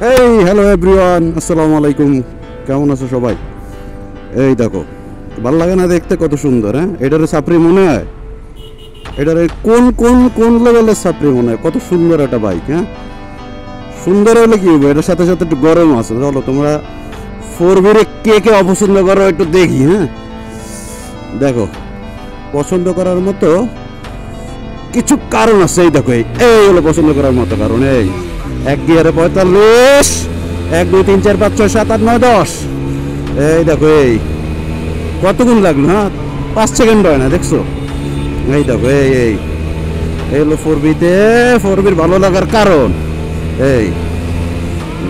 এই hello everyone, আসসালামু আলাইকুম। কেমন আছো সবাই? এই দেখো, ভালো লাগে না দেখতে? কত সুন্দর! হ্যাঁ, এটারে সাপ্রি মনে হয়? এটারে কোন কোন কোন লেভেলের সাপ্রি মনে হয়? কত সুন্দর একটা বাইক! হ্যাঁ, সুন্দর হলে কি হবে, এটার সাথে সাথে একটু গরম আছে। চলো তোমরা ফোর ভিরে কে কে অপছন্দ করো একটু দেখি। হ্যাঁ, দেখো, পছন্দ করার মতো কিছু কারণ আছে। এই দেখো, এই হলো পছন্দ করার মতো কারণ। এই এক গিয়ারে 45, 1 2 3 4 5 6 7 8 9 10। এই দেখো, এই কতক্ষণ লাগলো? হ্যাঁ, 5 সেকেন্ড হয় না, দেখছো? এই দেখো, এই এই এই হলো ফোর বির ভালো লাগার কারণ। এই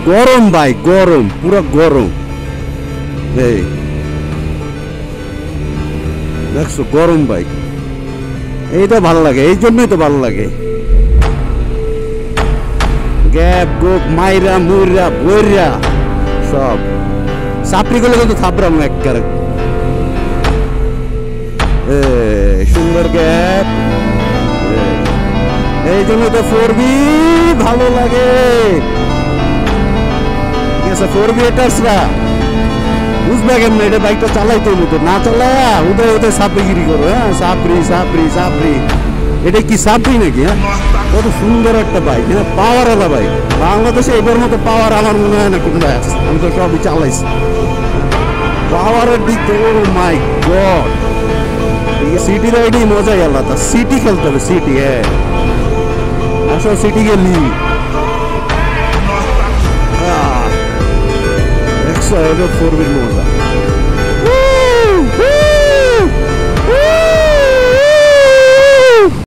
গরম বাইক, গরম, পুরো গরম। এই দেখছো, গরম বাইক। এইটা ভালো লাগে, এই জন্যই তো ভালো লাগে। গ্যাপ গোপ মাইরা মুইরা বইরা সব সাপড়ি গুলো কিন্তু থাপড়াম একবারে। সুন্দর গ্যাপ, এই জন্য তো ফোর বি ভালো লাগে। ঠিক আছে, ফোর বি এটাসরা বুঝবে কেমন এটা বাইকটা চালাইতে মতো না চালায়া উদয় উদয় সাপড়িগিরি করো। হ্যাঁ, সাপড়ি সাপড়ি সাপড়ি, এটা কি সাপড়ি নাকি? হ্যাঁ, কত সুন্দর একটা বাইক। হ্যাঁ, পাওয়ার আলা বাইক। বাংলাদেশে এবার মতো পাওয়ার আমার মনে হয় না কোনটা আছে। আমি তো সবই চালাইছি। পাওয়ারের দিক থেকে ও মাই গড, সিটি রাইডই মজাই আলাদা। সিটি খেলতে হবে, সিটি। হ্যাঁ, আসো সিটি গেলি। একশো ফোর বির মজা।